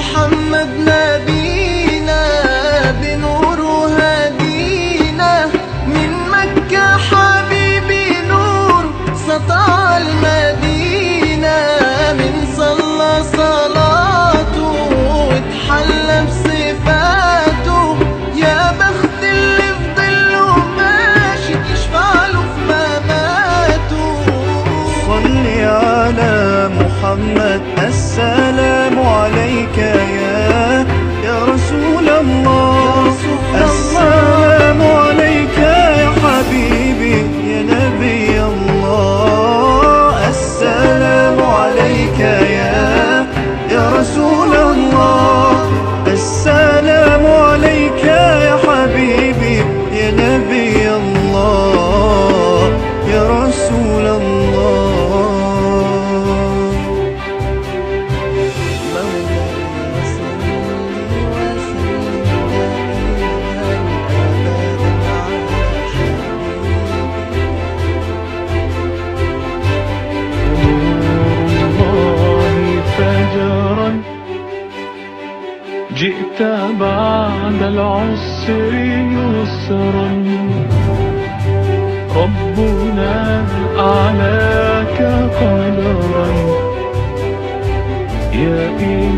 محمد نبينا بنور هدينا، من مكة حبيبي نور سطع المدينة، من صلى صلاته واتحلى بصفاته، يا بخت اللي في ظله ماشي تشفع له في مماته. صل على محمد، السلام عليك يا رسول الله، السلام عليك يا حبيبي يا نبي الله، السلام عليك يا رسول الله، السلام عليك يا حبيبي يا نبي الله يا رسول الله. جئت بعد العسر يسرا، ربنا أعلاك قدرا يا إمام.